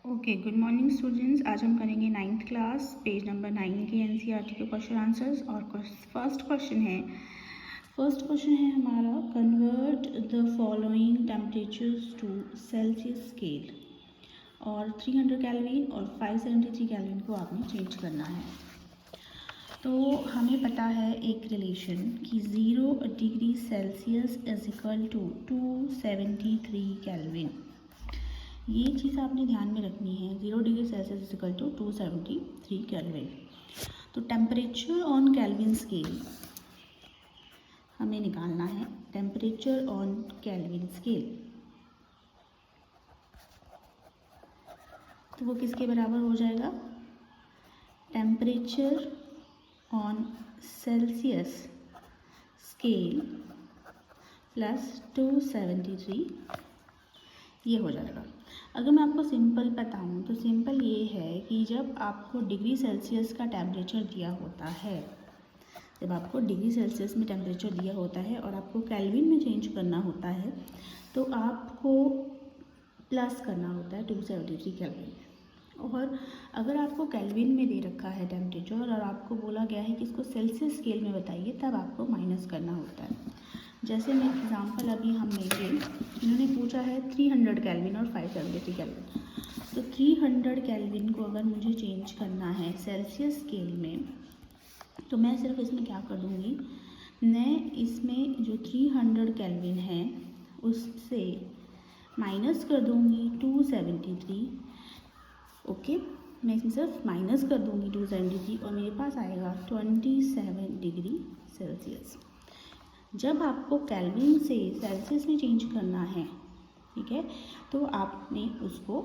Okay, good morning students. आज हम करेंगे 9th क्लास पेज नंबर 9 के एनसीईआरटी के क्वेश्चन आंसर्स। और फर्स्ट क्वेश्चन है हमारा, convert the following temperatures to Celsius scale. और 300 केल्विन और 573 केल्विन को आपने चेंज करना है। तो हमें पता है एक रिलेशन कि 0 degree Celsius is equal to 273 kelvin. ये चीज़ आपने ध्यान में रखनी है। 0 degree Celsius is equal to 273 kelvin. तो टेम्परेचर ऑन केल्विन स्केल हमें निकालना है। टेम्परेचर ऑन केल्विन स्केल तो वो किसके बराबर हो जाएगा? Temperature on Celsius scale plus 273 ये हो जाएगा। अगर मैं आपको सिंपल बताऊं तो सिंपल ये है कि जब आपको डिग्री सेल्सियस का टेम्परेचर दिया होता है, जब आपको डिग्री सेल्सियस में टेम्परेचर दिया होता है और आपको केल्विन में चेंज करना होता है तो आपको प्लस करना होता है 273 केल्विन। और अगर आपको केल्विन में दे रखा है टेम्परेचर और आपको बोला गया है कि इसको सेल्सियस स्केल में बताइए, तब आपको माइनस करना होता है। जैसे मैं एग्जांपल अभी हम लेंगे, इन्होंने पूछा है 300 केल्विन और 573 केल्विन। तो 300 केल्विन को अगर मुझे चेंज करना है सेल्सियस स्केल में तो मैं सिर्फ इसमें क्या कर दूँगी, मैं इसमें जो 300 केल्विन है उससे माइनस कर दूँगी 273। ओके, मैं इसमें सिर्फ माइनस कर दूँगी 273 और मेरे पास आएगा 27 डिग्री सेल्सियस। जब आपको केल्विन से सेल्सियस में चेंज करना है, ठीक है, तो आपने उसको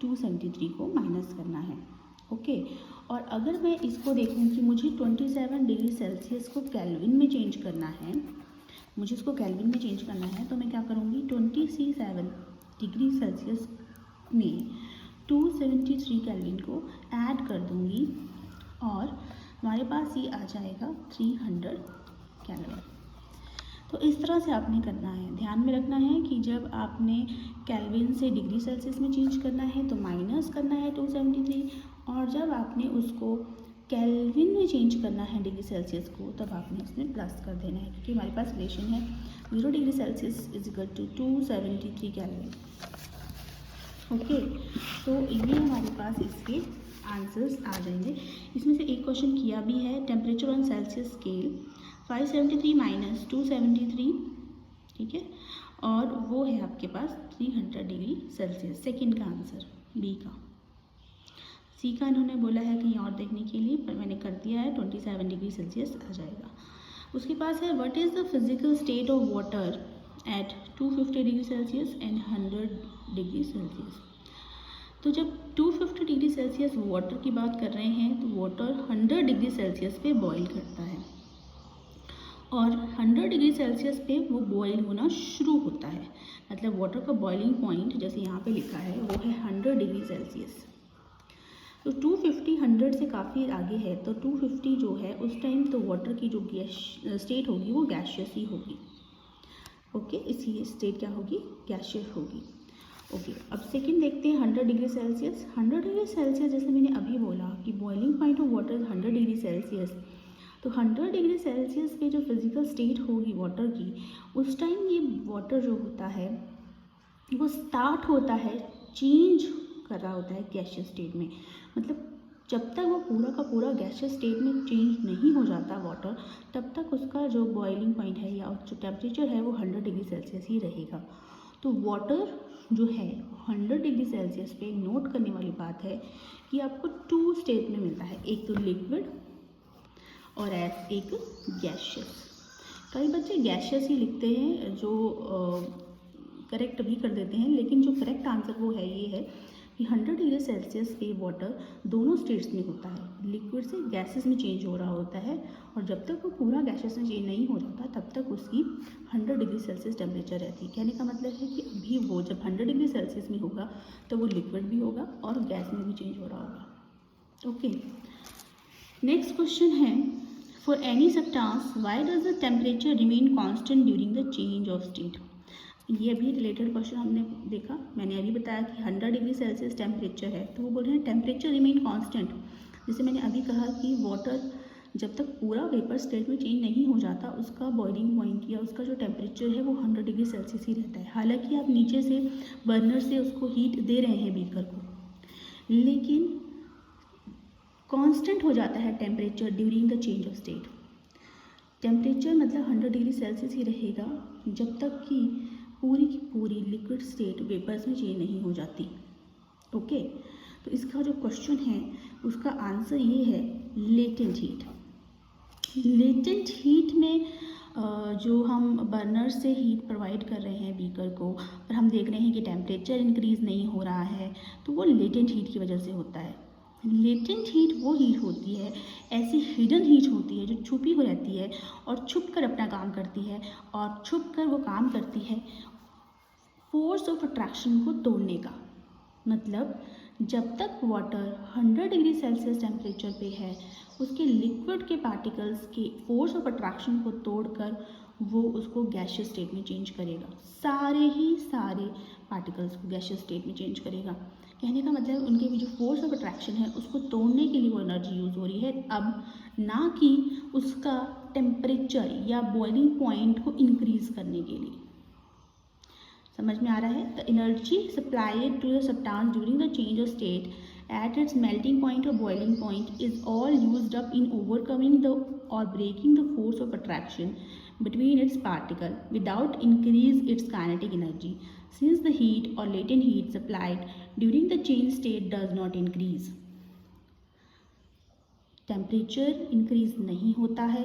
273 को माइनस करना है। ओके, और अगर मैं इसको देखूं कि मुझे 27 डिग्री सेल्सियस को केल्विन में चेंज करना है, मुझे इसको केल्विन में चेंज करना है, तो मैं क्या करूँगी, 27 डिग्री सेल्सियस में 273 केल्विन को ऐड कर दूँगी और हमारे पास ये आ जाएगा 300 केल्विन। तो इस तरह से आपने करना है। ध्यान में रखना है कि जब आपने केल्विन से डिग्री सेल्सियस में चेंज करना है तो माइनस करना है 273, और जब आपने उसको केल्विन में चेंज करना है डिग्री सेल्सियस को, तब आपने उसमें प्लस कर देना है, क्योंकि हमारे पास रिलेशन है 0 degree Celsius is equal to 273 kelvin. Okay, तो ये हमारे पास इसके आंसर्स आ जाएंगे। इसमें से एक क्वेश्चन किया भी है, temperature on Celsius scale 573 minus 273, ठीक है, और वो है आपके पास 300 डिग्री सेल्सियस। सेकंड का आंसर बी का। सी का इन्होंने बोला है कहीं और देखने के लिए, पर मैंने कर दिया है, 27 डिग्री सेल्सियस आ जाएगा। उसके पास है, what is the physical state of water at 250 degree Celsius and 100 degree Celsius. तो जब 250 डिग्री सेल्सियस वाटर की बात कर रहे हैं तो वाटर 100 डिग्री सेल्सियस पे बॉईल करता है और 100 डिग्री सेल्सियस पे वो बॉईल होना शुरू होता है। मतलब वाटर का बॉइलिंग पॉइंट जैसे यहाँ पे लिखा है वो है 100 डिग्री सेल्सियस। तो 250 100 से काफ़ी आगे है, तो 250 जो है उस टाइम तो वाटर की जो स्टेट होगी वो गैशियस ही होगी। ओके, इसी स्टेट क्या होगी, गैशियस होगी। ओके, अब सेकंड देखते हैं 100 डिग्री सेल्सियस। 100 डिग्री सेल्सियस जैसे मैंने अभी बोला कि boiling point of water 100 degree Celsius, तो 100 डिग्री सेल्सियस पे जो फिज़िकल स्टेट होगी वाटर की, उस टाइम ये वाटर जो होता है वो स्टार्ट होता है, चेंज कर रहा होता है गैशियस स्टेट में। मतलब जब तक वो पूरा का पूरा गैशियस स्टेट में चेंज नहीं हो जाता वाटर, तब तक उसका जो बॉइलिंग पॉइंट है या जो टेम्परेचर है वो 100 डिग्री सेल्सियस ही रहेगा। तो वाटर जो है 100 डिग्री सेल्सियस पे नोट करने वाली बात है कि आपको 2 स्टेट में मिलता है, एक तो लिक्विड और एक गैशियस। कई बच्चे गैशियस ही लिखते हैं, जो करेक्ट भी कर देते हैं, लेकिन जो करेक्ट आंसर वो है ये है कि 100 डिग्री सेल्सियस पे वाटर दोनों स्टेट्स में होता है, लिक्विड से गैसेस में चेंज हो रहा होता है, और जब तक वो पूरा गैसेस में चेंज नहीं हो जाता तब तक उसकी 100 डिग्री सेल्सियस टेम्परेचर रहती है। कहने का मतलब है कि अभी वो जब 100 डिग्री सेल्सियस में होगा तो वो लिक्विड भी होगा और गैस में भी चेंज हो रहा होगा। ओके, नेक्स्ट क्वेश्चन है, for any substance why does the temperature remain constant during the change of state? ये भी रिलेटेड क्वेश्चन हमने देखा, मैंने अभी बताया कि 100 डिग्री सेल्सियस टेम्परेचर है, तो वो बोल रहे हैं टेम्परेचर रिमेन कांस्टेंट। जैसे मैंने अभी कहा कि वाटर जब तक पूरा वेपर स्टेट में चेंज नहीं हो जाता, उसका बॉइलिंग पॉइंट या उसका जो टेम्परेचर है वो 100 डिग्री सेल्सियस ही रहता है। हालांकि आप नीचे से बर्नर से उसको हीट दे रहे हैं बीकर को, लेकिन कांस्टेंट हो जाता है temperature during the change of state. Temperature मतलब 100 डिग्री सेल्सियस ही रहेगा जब तक कि पूरी की पूरी लिक्विड स्टेट वेपर्स में चेंज नहीं हो जाती। ओके, तो इसका जो क्वेश्चन है उसका आंसर ये है लेटेंट हीट। लेटेंट हीट में जो हम बर्नर से हीट प्रोवाइड कर रहे हैं बीकर को, और हम देख रहे हैं कि टेम्परेचर इंक्रीज़ नहीं हो रहा है, तो वो लेटेंट हीट की वजह से होता है। लेटेंट हीट वो हीट होती है, ऐसी हिडन हीट होती है जो छुपी हुई रहती है और छुप कर अपना काम करती है, और छुप कर वो काम करती है फोर्स ऑफ अट्रैक्शन को तोड़ने का। मतलब जब तक वाटर 100 डिग्री सेल्सियस टेम्परेचर पे है, उसके लिक्विड के पार्टिकल्स के फोर्स ऑफ अट्रैक्शन को तोड़कर वो उसको गैसियस स्टेट में चेंज करेगा, सारे पार्टिकल्स को गैसियस स्टेट में चेंज करेगा। कहने का मतलब उनके भी जो फोर्स ऑफ अट्रैक्शन है उसको तोड़ने के लिए वो एनर्जी यूज़ हो रही है, अब ना कि उसका टेम्परेचर या बॉइलिंग पॉइंट को इंक्रीज़ करने के लिए। समझ में आ रहा है? The energy supplied to the substance during the change of state at its melting point or boiling point is all used up in overcoming the or breaking the force of attraction between its particle without increase its kinetic energy, since the heat or latent heat supplied during the change state does not increase. Temperature increase नहीं होता है।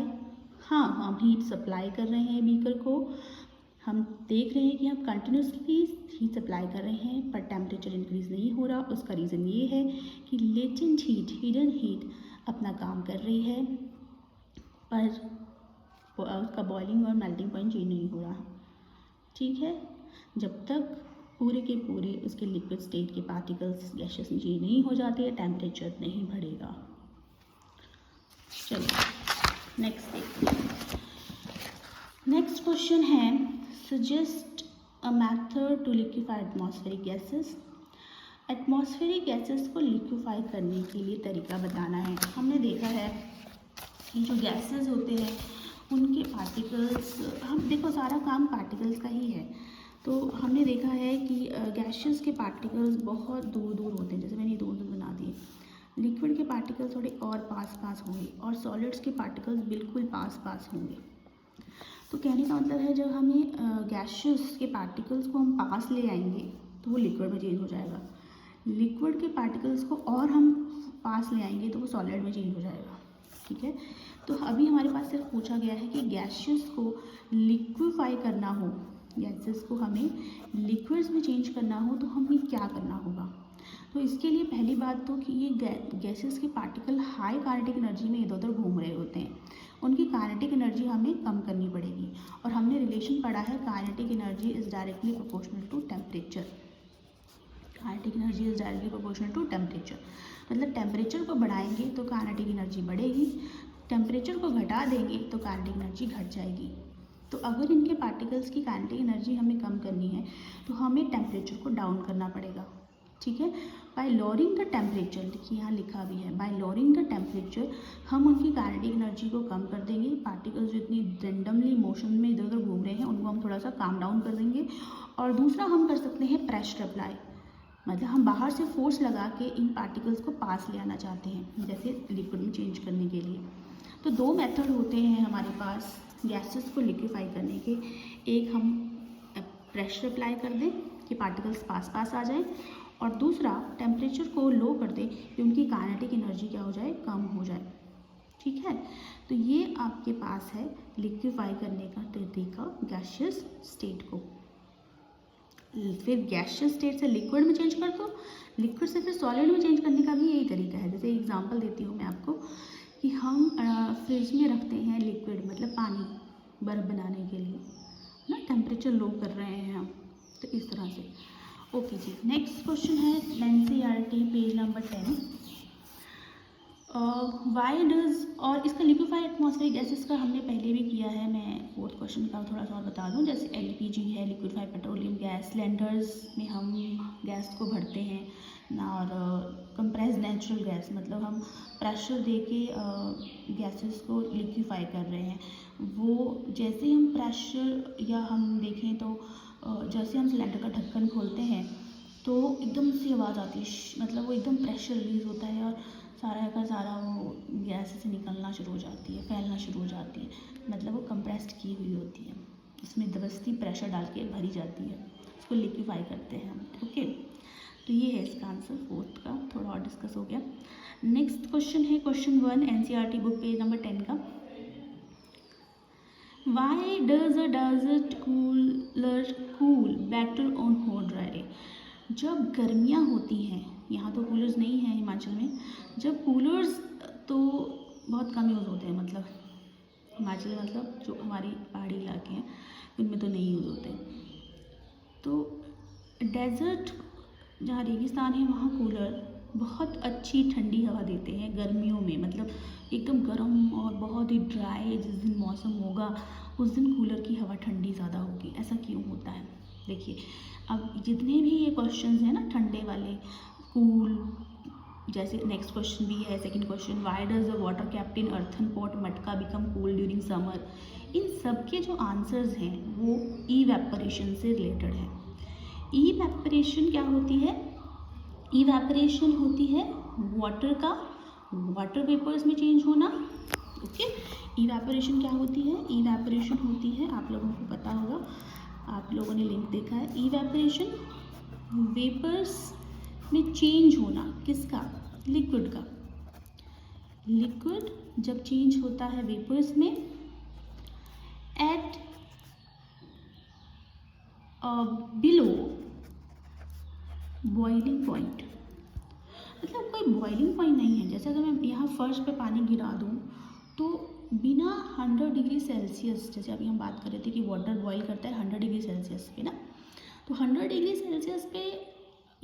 हाँ, हम heat supply कर रहे हैं beaker को, हम देख रहे हैं कि हम कंटिन्यूसली हीट सप्लाई कर रहे हैं, पर टेम्परेचर इंक्रीज़ नहीं हो रहा। उसका रीज़न ये है कि लेटेंट हीट, हिडन हीट अपना काम कर रही है, पर उसका बॉइलिंग और मेल्टिंग पॉइंट चेंज नहीं हो रहा। ठीक है, जब तक पूरे के पूरे उसके लिक्विड स्टेट के पार्टिकल्स गैसेस में चेंज नहीं हो जाते, टेम्परेचर नहीं बढ़ेगा। चलिए नेक्स्ट देखते हैं। नेक्स्ट क्वेश्चन है, suggest a method to liquefy atmospheric gases. Atmospheric gases को लिक्विफाई करने के लिए तरीका बताना है। हमने देखा है कि जो गैसेस होते हैं उनके पार्टिकल्स, हम देखो सारा काम पार्टिकल्स का ही है, तो हमने देखा है कि गैसेस के पार्टिकल्स बहुत दूर दूर होते हैं, जैसे मैंने दूर दूर बना दिए। लिक्विड के पार्टिकल्स थोड़े और पास पास होंगे, और सॉलिड्स के पार्टिकल्स बिल्कुल पास पास होंगे। तो कहने का मतलब है जब हमें गैसेस के पार्टिकल्स को हम पास ले आएंगे तो वो लिक्विड में चेंज हो जाएगा, लिक्विड के पार्टिकल्स को और हम पास ले आएंगे तो वो सॉलिड में चेंज हो जाएगा। ठीक है, तो अभी हमारे पास सिर्फ पूछा गया है कि गैसेस को लिक्विफाई करना हो, गैसेस को हमें लिक्विड्स में चेंज करना हो तो हमें क्या करना होगा। तो इसके लिए पहली बात तो कि ये गैसेस के पार्टिकल हाई काइनेटिक एनर्जी में इधर उधर घूम रहे होते हैं, उनकी काइनेटिक एनर्जी हमें कम करनी पड़ेगी। और हमने रिलेशन पढ़ा है, kinetic energy is directly proportional to temperature. Kinetic energy is directly proportional to temperature, मतलब टेम्परेचर को बढ़ाएंगे तो काइनेटिक एनर्जी बढ़ेगी, टेम्परेचर को घटा देंगे तो काइनेटिक एनर्जी घट जाएगी। तो अगर इनके पार्टिकल्स की काइनेटिक एनर्जी हमें कम करनी है तो हमें टेम्परेचर को डाउन करना पड़ेगा। ठीक है, बाय लॉरिंग द टेम्परेचर, देखिए यहाँ लिखा भी है, बाय लॉरिंग द टेम्परेचर हम उनकी काइनेटिक एनर्जी को कम कर देंगे। पार्टिकल्स जो इतनी रेंडमली मोशन में इधर उधर घूम रहे हैं उनको हम थोड़ा सा काम डाउन कर देंगे। और दूसरा हम कर सकते हैं प्रेशर अप्लाई, मतलब हम बाहर से फोर्स लगा के इन पार्टिकल्स को पास ले आना चाहते हैं, जैसे लिक्विड में चेंज करने के लिए। तो दो मेथड होते हैं हमारे पास गैसेस को लिक्विफाई करने के, एक हम प्रेशर अप्लाई कर दें कि पार्टिकल्स पास पास आ जाएं, और दूसरा टेम्परेचर को लो कर दें कि उनकी काइनेटिक एनर्जी क्या हो जाए, कम हो जाए। ठीक है, तो ये आपके पास है लिक्विफाई करने का तरीका गैसियस स्टेट को। फिर गैसियस स्टेट से लिक्विड में चेंज कर दो, लिक्विड से फिर सॉलिड में चेंज करने का भी यही तरीका है। जैसे एग्जांपल देती हूँ मैं आपको कि हम फ्रिज में रखते हैं लिक्विड, मतलब पानी बर्फ़ बनाने के लिए ना, टेम्परेचर लो कर रहे हैं हम, तो इस तरह से। ओके जी, नेक्स्ट क्वेश्चन है NCERT page number 10। Why does, और इसका लिक्विफाइड एटमॉस्फेरिक गैसेस का हमने पहले भी किया है, मैं फोर्थ क्वेश्चन का थोड़ा सा और बता दूं। जैसे एलपीजी है, लिक्विफाइड पेट्रोलियम गैस, सिलेंडर्स में हम गैस को भरते हैं ना, और कंप्रेस्ड नेचुरल गैस मतलब हम प्रेशर दे के गैसेस को लिक्विफाई कर रहे हैं। वो जैसे हम प्रेशर या हम देखें तो जैसे हम सिलेंडर का ढक्कन खोलते हैं तो एकदम सी आवाज़ आती है, मतलब वो एकदम प्रेशर रिलीज होता है और सारा का सारा वो गैस से निकलना शुरू हो जाती है, फैलना शुरू हो जाती है, मतलब वो कंप्रेस्ड की हुई होती है, उसमें ज़बरदस्ती प्रेशर डाल के भरी जाती है, उसको लिक्विफाई करते हैं हम। ओके, तो ये है इसका आंसर फोर्थ का, थोड़ा और डिस्कस हो गया। नेक्स्ट क्वेश्चन है question 1 NCERT book page number 10 का। Why does a desert cooler cool better on hot dry day? जब गर्मियाँ होती हैं, यहाँ तो कूलर्स नहीं हैं हिमाचल में, जब कूलर्स तो बहुत कम यूज़ होते हैं, मतलब हिमाचल मतलब जो हमारी पहाड़ी इलाके हैं उनमें तो नहीं यूज़ होते। तो डेजर्ट जहाँ रेगिस्तान है वहाँ कूलर बहुत अच्छी ठंडी हवा देते हैं गर्मियों में, मतलब एकदम गर्म और बहुत ही ड्राई जिस दिन मौसम होगा उस दिन कूलर की हवा ठंडी ज़्यादा होगी। ऐसा क्यों होता है? देखिए, अब जितने भी ये क्वेश्चंस हैं ना ठंडे वाले, कूल, जैसे नेक्स्ट क्वेश्चन भी है second question, why does the water kept in earthen pot मटका बिकम कूल ड्यूरिंग समर, इन सब के जो आंसर्स हैं वो इवेपोरेशन से रिलेटेड है। इवेपोरेशन क्या होती है? इवेपोरेशन होती है वाटर का वाटर वेपर्स में चेंज होना। ओके, इवेपोरेशन क्या होती है? इवेपोरेशन होती है, आप लोगों को पता होगा, आप लोगों ने लिंक देखा है, इवेपोरेशन वेपर्स में चेंज होना, किसका? लिक्विड का। लिक्विड जब चेंज होता है वेपर्स में एट बिलो बॉइलिंग पॉइंट, मतलब कोई बॉइलिंग पॉइंट नहीं है। जैसे अगर मैं यहाँ फर्श पे पानी गिरा दूँ तो बिना 100 डिग्री सेल्सियस, जैसे अभी हम बात कर रहे थे कि वाटर बॉईल करता है 100 डिग्री सेल्सियस पे ना, तो 100 डिग्री सेल्सियस पे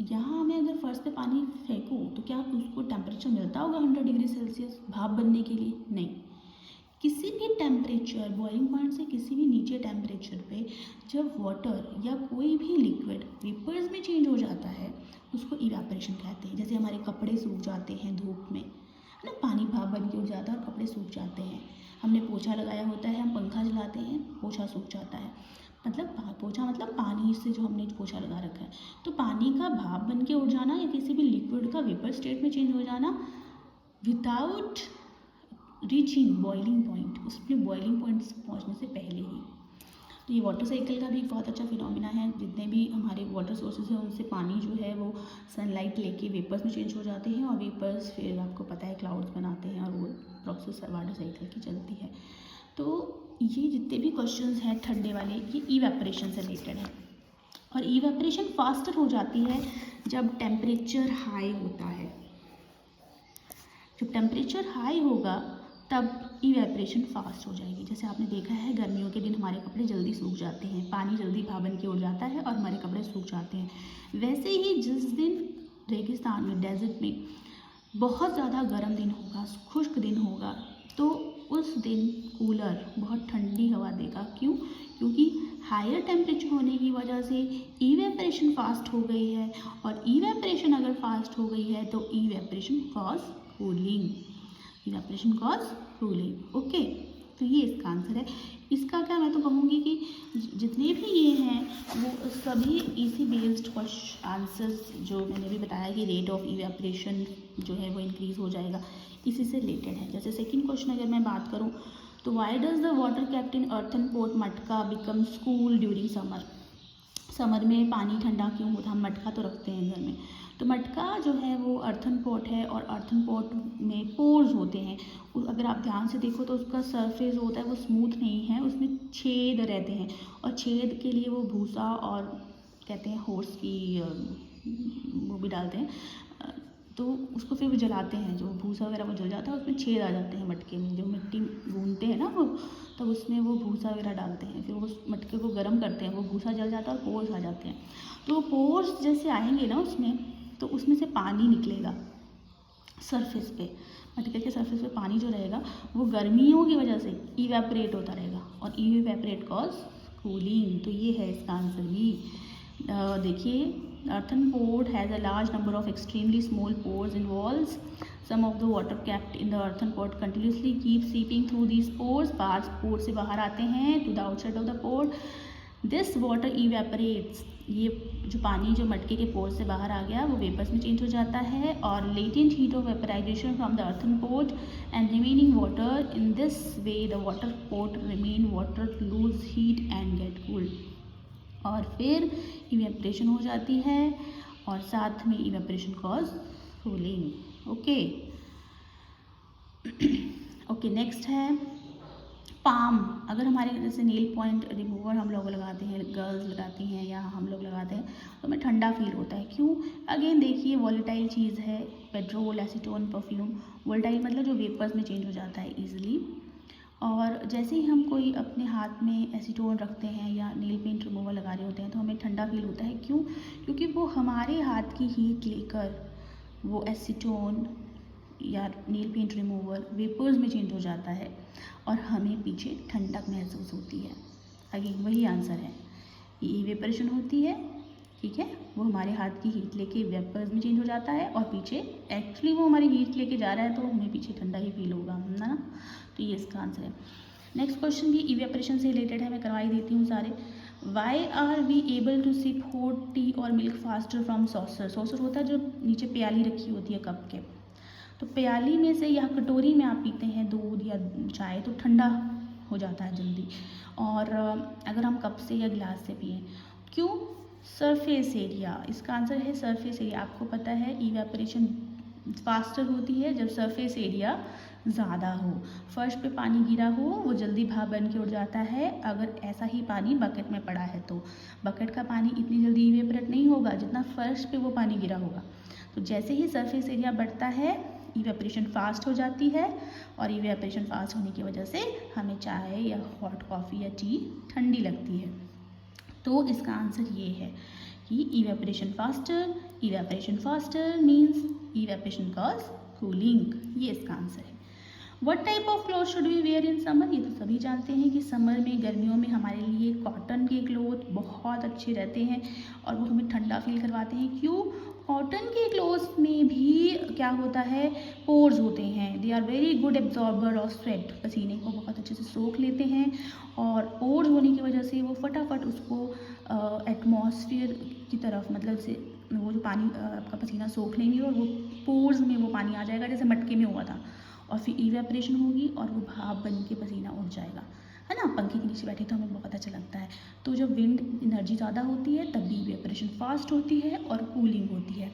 यहाँ मैं अगर फर्श पे पानी फेंकूँ तो क्या उसको टेम्परेचर मिलता होगा 100 डिग्री सेल्सियस भाप बनने के लिए? नहीं। किसी भी टेम्परेचर, बॉइलिंग पॉइंट से किसी भी नीचे टेम्परेचर पे जब वाटर या कोई भी लिक्विड वेपर्स में चेंज हो जाता है उसको इवेपोरेशन कहते हैं। जैसे हमारे कपड़े सूख जाते हैं धूप में, है ना, पानी भाप बन के उड़ जाता है और कपड़े सूख जाते हैं। हमने पोछा लगाया होता है, हम पंखा चलाते हैं, पोछा सूख जाता है, मतलब पोछा मतलब पानी से जो हमने पोछा लगा रखा है, तो पानी का भाप बन के उड़ जाना या किसी भी लिक्विड का वेपर स्टेट में चेंज हो जाना विदाउट रीचिंग बॉइलिंग पॉइंट, उसमें बॉइलिंग पॉइंट पहुंचने से पहले ही। तो ये वाटर साइकिल का भी एक बहुत अच्छा फिनोमिना है। जितने भी हमारे वाटर सोर्सेज हैं उनसे पानी जो है वो सनलाइट लेके वेपर्स में चेंज हो जाते हैं और वेपर्स फिर आपको पता है क्लाउड्स बनाते हैं और वो प्रोसेस वाटर साइकिल की चलती है। तो ये जितने भी क्वेश्चंस हैं ठंडे वाले ये इवेपोरेशन से रिलेटेड है। और इवेपोरेशन फास्टर हो जाती है जब टेम्परेचर हाई होता है। जब टेम्परेचर हाई होगा तब इवेपोरेशन फास्ट हो जाएगी। जैसे आपने देखा है गर्मियों के दिन हमारे कपड़े जल्दी सूख जाते हैं, पानी जल्दी भाप बन के उड़ जाता है और हमारे कपड़े सूख जाते हैं। वैसे ही जिस दिन रेगिस्तान में, डेजर्ट में बहुत ज़्यादा गर्म दिन होगा, खुश्क दिन होगा, तो उस दिन कूलर बहुत ठंडी हवा देगा। क्यों? क्योंकि हायर टेम्परेचर होने की वजह से इवेपोरेशन फास्ट हो गई है, और इवेपोरेशन अगर फास्ट हो गई है तो evaporation cause cooling, evaporation cause cooling. Okay, तो ये इसका आंसर है। इसका क्या, मैं तो कहूँगी कि जितने भी ये हैं वो सभी इसी बेस्ड आंसर्स जो मैंने भी बताया कि रेट ऑफ इवेपोरेशन जो है वो इंक्रीज़ हो जाएगा, इसी से रिलेटेड है। जैसे सेकंड क्वेश्चन अगर मैं बात करूँ तो why does the water kept in earthen pot matka becomes cool during summer? Summer में पानी ठंडा क्यों होता? हम मटका तो रखते हैं घर में, तो मटका जो है वो अर्थन पॉट है और अर्थन पॉट में पोर्स होते हैं। अगर आप ध्यान से देखो तो उसका सरफेस होता है वो स्मूथ नहीं है, उसमें छेद रहते हैं, और छेद के लिए वो भूसा और कहते हैं हॉर्स की वो भी डालते हैं, तो उसको फिर वो जलाते हैं, जो भूसा वगैरह वो जल जाता है, उसमें छेद आ जाते हैं मटके में। जो मिट्टी गूंथते हैं ना वो, तब उसमें वो भूसा वगैरह डालते हैं, फिर वो मटके को गर्म करते हैं, वो भूसा जल जाता है और पोर्स आ जाते हैं। तो पोर्स जैसे आएंगे ना उसमें, तो उसमें से पानी निकलेगा, सरफेस पे, मटके के सरफेस पे पानी जो रहेगा वो गर्मियों की वजह से इवेपोरेट होता रहेगा और इवेपोरेट कॉज कूलिंग। तो ये है इसका आंसर भी। देखिए, earthen pot has a large number of extremely small pores in walls. Some of the water kept in the earthen pot continuously keeps seeping through these pores. parts pot से बाहर आते हैं to the outside of the pot. This water evaporates. ये जो पानी जो मटके के पोर से बाहर आ गया वो वेपर्स में चेंज हो जाता है और latent heat of vaporization from the earthen pot and remaining water. In this way the water pot remain water lose heat and get cooled. और फिर इवेपरेशन हो जाती है और साथ में evaporation cause cooling. Okay okay, next है palm. अगर हमारे जैसे नेल पॉइंट रिमूवर हम लोग लगाते हैं, गर्ल्स लगाती हैं या हम लोग लगाते हैं, तो हमें ठंडा फील होता है। क्यों? अगेन देखिए, वॉलेटाइल चीज़ है, पेट्रोल, एसीटोन, परफ्यूम। वॉलेटाइल मतलब जो वेपर्स में चेंज हो जाता है ईजिली। और जैसे ही हम कोई अपने हाथ में एसीटोन रखते हैं या नेल पेंट रिमूवर लगा रहे होते हैं तो हमें ठंडा फील होता है। क्यों? क्योंकि वो हमारे हाथ की हीट लेकर वो एसीटोन या नेल पेंट रिमूवर वेपर्स में चेंज हो जाता है और हमें पीछे ठंडक महसूस होती है। अगेन वही आंसर है, ये इवेपरेशन होती है, ठीक है, वो हमारे हाथ की हीट लेके वेपर्स में चेंज हो जाता है और पीछे एक्चुअली वो हमारी हीट लेके जा रहा है तो हमें पीछे ठंडा ही फील होगा ना। तो ये इसका आंसर है। नेक्स्ट क्वेश्चन भी इवेपरेशन से रिलेटेड है, मैं करवा ही देती हूँ सारे। Why are we able to sip hot tea और milk faster from saucer. Saucer होता है जो नीचे प्याली रखी होती है कप के, तो प्याली में से या कटोरी में आप पीते हैं दूध या चाय तो ठंडा हो जाता है जल्दी, और अगर हम कप से या गिलास से पिए। क्यों? सरफेस एरिया, इसका आंसर है सरफेस एरिया। आपको पता है इवेपरेशन फास्टर होती है जब सरफेस एरिया ज़्यादा हो। फर्श पे पानी गिरा हो वो जल्दी भाप बन के उड़ जाता है। अगर ऐसा ही पानी बकेट में पड़ा है तो बकेट का पानी इतनी जल्दी इवेपरेट नहीं होगा जितना फर्श पे वो पानी गिरा होगा। तो जैसे ही सरफेस एरिया बढ़ता है इवेपरेशन फास्ट हो जाती है और इवेपरेशन फास्ट होने की वजह से हमें चाय या हॉट कॉफ़ी या टी ठंडी लगती है। तो इसका आंसर ये है कि evaporation faster means evaporation cause cooling. ये इसका आंसर है। What type of cloth should we wear in summer? ये तो सभी जानते हैं कि समर में, गर्मियों में हमारे लिए कॉटन के क्लोथ बहुत अच्छे रहते हैं और वो हमें ठंडा फील करवाते हैं। क्यों? कॉटन के क्लोथ्स में भी क्या होता है, पोर्स होते हैं। They are very good absorber of sweat, पसीने को बहुत अच्छे से सोख लेते हैं और पोर्स होने की वजह से वो फटाफट उसको एटमॉस्फेयर की तरफ, मतलब से वो जो पानी आपका पसीना सोख लेंगे और वो पोर्स में वो पानी आ जाएगा जैसे मटके में हुआ था, और फिर इवेपरेशन होगी और वो भाप बन के पसीना उड़ जाएगा, है ना। पंखे के नीचे बैठे तो हमें बहुत अच्छा लगता है। तो जब विंड एनर्जी ज़्यादा होती है तब भी इवेपरेशन फास्ट होती है और कूलिंग होती है।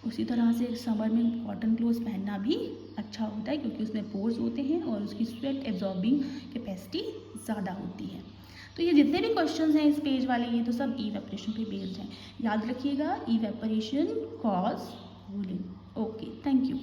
उसी तरह से समर में कॉटन क्लोथ्स पहनना भी अच्छा होता है क्योंकि उसमें पोर्स होते हैं और उसकी स्वेट एब्जॉर्बिंग कैपेसिटी ज़्यादा होती है। तो ये जितने भी क्वेश्चंस हैं इस पेज वाले, ये तो सब इवेपरेशन पे बेस्ड हैं। याद रखिएगा, evaporation cause cooling. Okay, thank you.